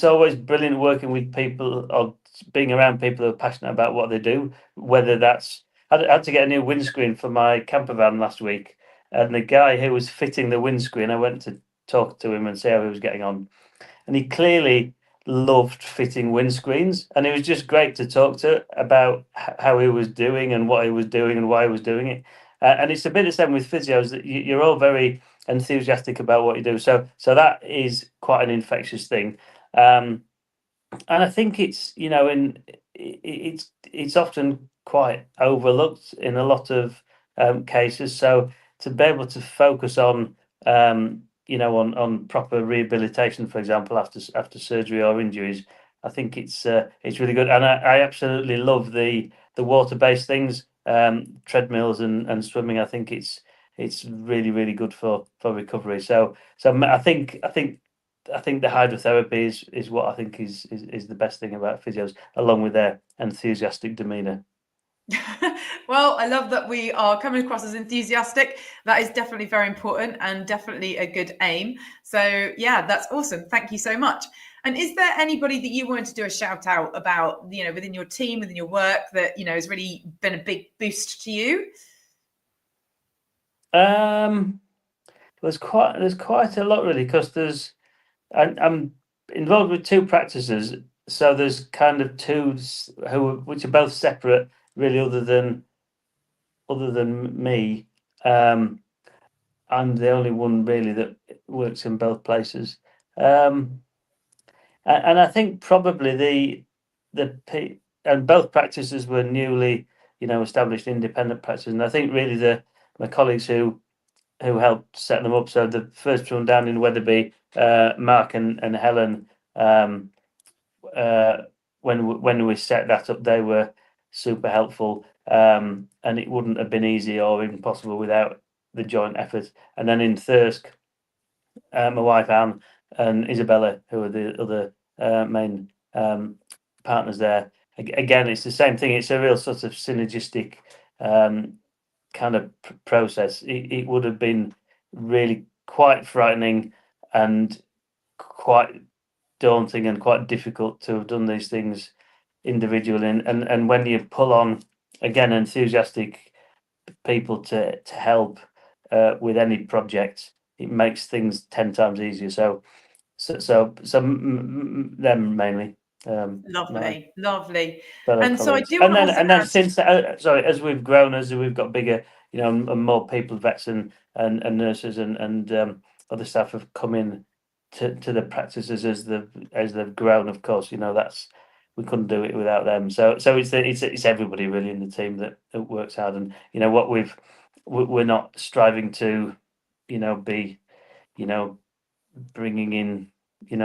always brilliant working with people or being around people who are passionate about what they do. Whether that's, I had to get a new windscreen for my camper van last week, and the guy who was fitting the windscreen, I went to talk to him and see how he was getting on, and he clearly loved fitting windscreens, and it was just great to talk to about how he was doing and what he was doing and why he was doing it. And it's a bit the same with physios, that you're all very enthusiastic about what you do. So that is quite an infectious thing. And I think it's it's often quite overlooked in a lot of cases. So to be able to focus on on proper rehabilitation, for example, after surgery or injuries, I think it's really good. And I absolutely love the water-based things, treadmills and swimming. I think it's really, really good for recovery. So I think the hydrotherapy is what I think is the best thing about physios, along with their enthusiastic demeanour. Well, I love that we are coming across as enthusiastic. That is definitely very important and definitely a good aim. So yeah, that's awesome. Thank you so much. And is there anybody that you wanted to do a shout out about, within your team, within your work, that has really been a big boost to you? There's quite a lot, really, because I'm involved with two practices, so there's kind of two which are both separate, really, other than me. I'm the only one really that works in both places, and I think probably and both practices were newly established independent practices, and I think really my colleagues who helped set them up. So the first one down in Wetherby, Mark and Helen, when we set that up, they were super helpful, and it wouldn't have been easy or even possible without the joint effort. And then in Thirsk, my wife Anne and Isabella, who are the other main partners there. Again, it's the same thing. It's a real sort of synergistic kind of process. It would have been really quite frightening and quite daunting and quite difficult to have done these things individually. And when you pull on, again, enthusiastic people to help with any project, it makes things 10 times easier. So them mainly. Lovely. And so I do want to and then since sorry, as we've grown, as we've got bigger, and more people, vets and nurses and other staff have come in to the practices as they've grown. Of course, that's, we couldn't do it without them. So it's everybody really in the team that works hard. And what we're not striving to be bringing in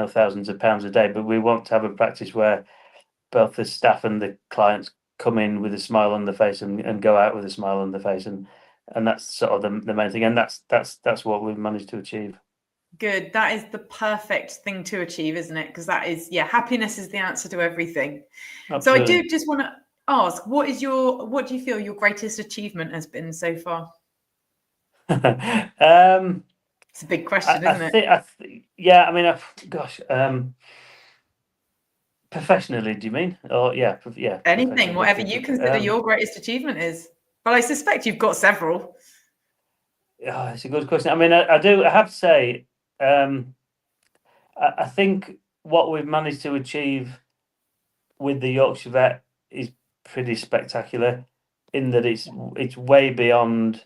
thousands of pounds a day, but we want to have a practice where both the staff and the clients come in with a smile on their face and go out with a smile on their face, and that's sort of the main thing, and that's what we've managed to achieve. Good. That is the perfect thing to achieve, isn't it? Because that is, happiness is the answer to everything. Absolutely. So I do just want to ask, what do you feel your greatest achievement has been so far? It's a big question, isn't it? Gosh. Professionally, do you mean? Or yeah. Anything, whatever you consider your greatest achievement is. But I suspect you've got several. Yeah, it's a good question. I mean, I have to say, I think what we've managed to achieve with the Yorkshire Vet is pretty spectacular, in that it's way beyond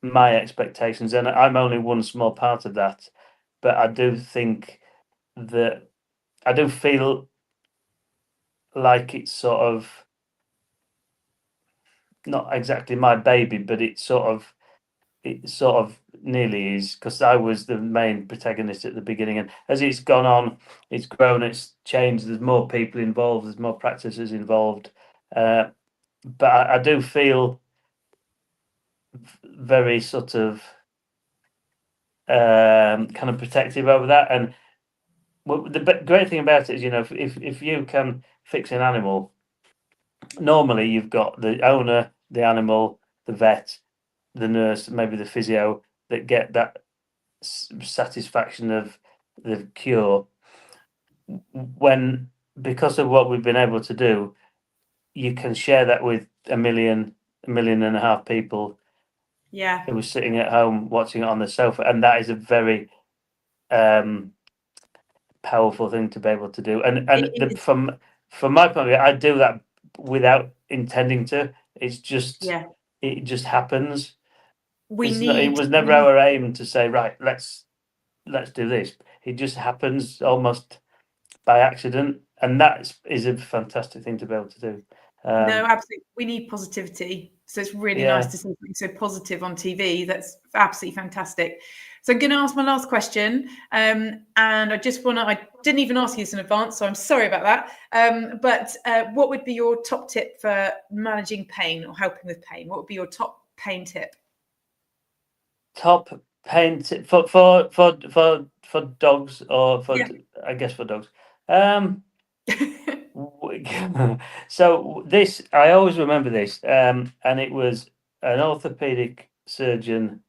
my expectations, and I'm only one small part of that. But I do think that I do feel like it's sort of not exactly my baby, but it sort of nearly is, because I was the main protagonist at the beginning, and as it's gone on, it's grown, it's changed. There's more people involved, there's more practices involved, but I do feel very sort of kind of protective over that. And the great thing about it is, if you can fix an animal, normally you've got the owner, the animal, the vet, the nurse, maybe the physio, that get that satisfaction of the cure. When, because of what we've been able to do, you can share that with a million and a half people who were sitting at home watching it on the sofa, and that is a very powerful thing to be able to do. And from my point of view, I do that without intending to. It's just it just happens. It was never our aim to say, right, let's do this. It just happens almost by accident, and that is a fantastic thing to be able to do. No, absolutely. We need positivity. So it's really nice to see something so positive on TV. That's absolutely fantastic. So I'm going to ask my last question. And I didn't even ask you this in advance, so I'm sorry about that. But what would be your top tip for managing pain or helping with pain? What would be your top pain tip? Top pain tip for dogs, or for I guess for dogs. So this, I always remember this, and it was an orthopedic surgeon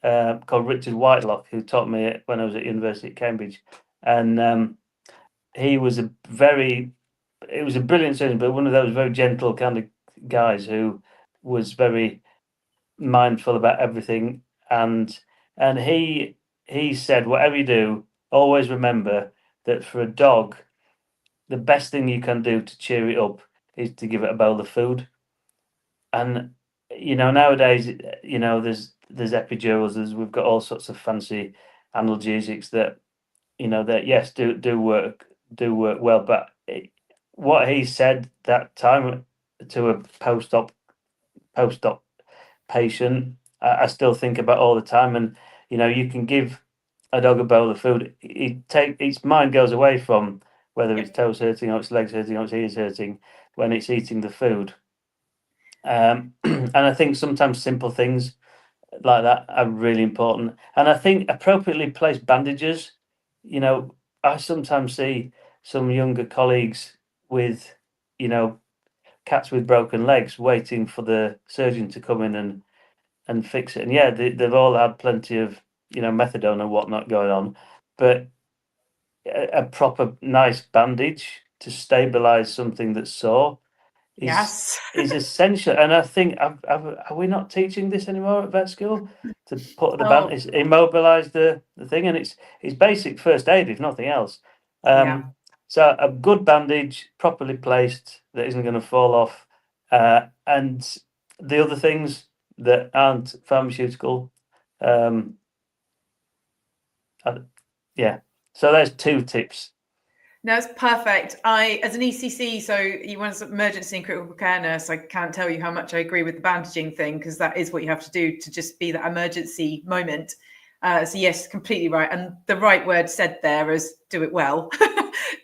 called Richard Whitelock who taught me when I was at University at Cambridge, and he was a brilliant surgeon, but one of those very gentle kind of guys who was very mindful about everything, and he said, whatever you do, always remember that for a dog, the best thing you can do to cheer it up is to give it a bowl of food. And nowadays, there's epidurals, we've got all sorts of fancy analgesics that that yes do work well, but what he said that time to a post-op patient, I still think about all the time. And you can give a dog a bowl of food, its mind goes away from whether its toes hurting or its legs hurting or its ears hurting when it's eating the food. And I think sometimes simple things like that are really important. And I think appropriately placed bandages, you know, I sometimes see some younger colleagues with, you know, cats with broken legs waiting for the surgeon to come in and fix it. And yeah, they've all had plenty of, you know, methadone and whatnot going on, but a proper nice bandage to stabilize something that's sore Yes. is essential. And I think are we not teaching this anymore at vet school, to put the bandage, immobilize the thing, and it's basic first aid if nothing else. So a good bandage, properly placed, that isn't going to fall off, and the other things that aren't pharmaceutical. Yeah. So there's 2 tips. No, it's perfect. As an ECC, so you want an emergency and critical care nurse, I can't tell you how much I agree with the bandaging thing, because that is what you have to do to just be that emergency moment. So yes, completely right. And the right word said there is do it well.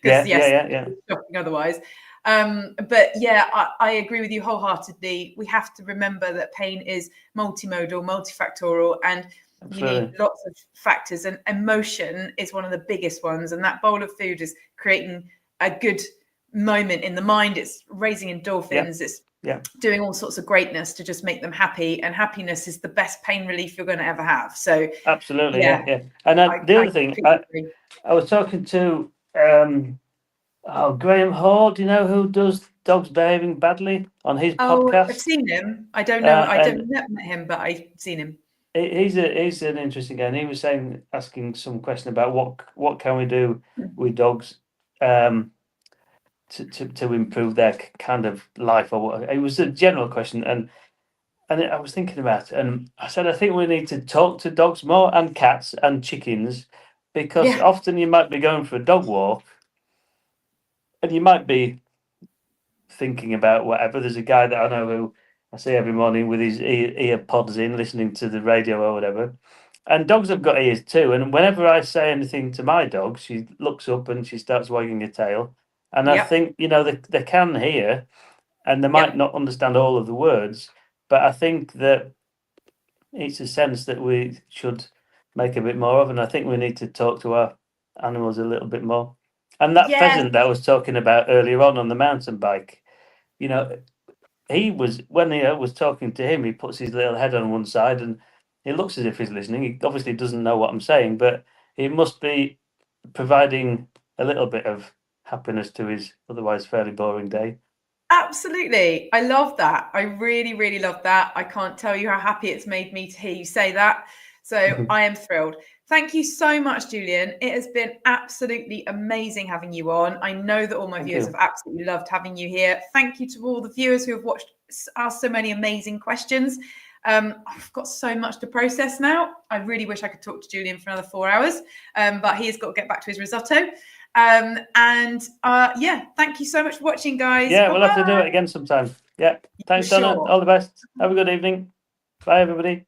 Because shocking otherwise. But yeah, I agree with you wholeheartedly. We have to remember that pain is multimodal, multifactorial, and Absolutely. you need lots of factors, and emotion is one of the biggest ones. And that bowl of food is creating a good moment in the mind. It's raising endorphins. It's doing all sorts of greatness to just make them happy. And happiness is the best pain relief you're going to ever have. So absolutely, yeah. And the other thing, I was talking to Graham Hall. Do you know who does Dogs Behaving Badly on his podcast? I've seen him. I don't know. I don't met him, but I've seen him. He's an interesting guy. And he was asking some question about what can we do with dogs to improve their kind of life, or what. It was a general question, and I was thinking about it, and I said I think we need to talk to dogs more, and cats and chickens, because often you might be going for a dog walk, and you might be thinking about whatever. There's a guy that I know who I see every morning with his ear pods in, listening to the radio or whatever. And dogs have got ears too. And whenever I say anything to my dog, she looks up and she starts wagging her tail. And I think, you know, they can hear, and they might not understand all of the words, but I think that it's a sense that we should make a bit more of. And I think we need to talk to our animals a little bit more. And that pheasant that I was talking about earlier on the mountain bike, you know, when he was talking to him, he puts his little head on one side and he looks as if he's listening. He obviously doesn't know what I'm saying, but he must be providing a little bit of happiness to his otherwise fairly boring day. Absolutely. I love that. I really, really love that. I can't tell you how happy it's made me to hear you say that. So I am thrilled. Thank you so much, Julian. It has been absolutely amazing having you on. I know that all my viewers have absolutely loved having you here. Thank you to all the viewers who have asked so many amazing questions. I've got so much to process now. I really wish I could talk to Julian for another 4 hours, but he has got to get back to his risotto. Thank you so much for watching, guys. Yeah, we'll have to do it again sometime. Yeah. Thanks, Donna. All the best. Have a good evening. Bye, everybody.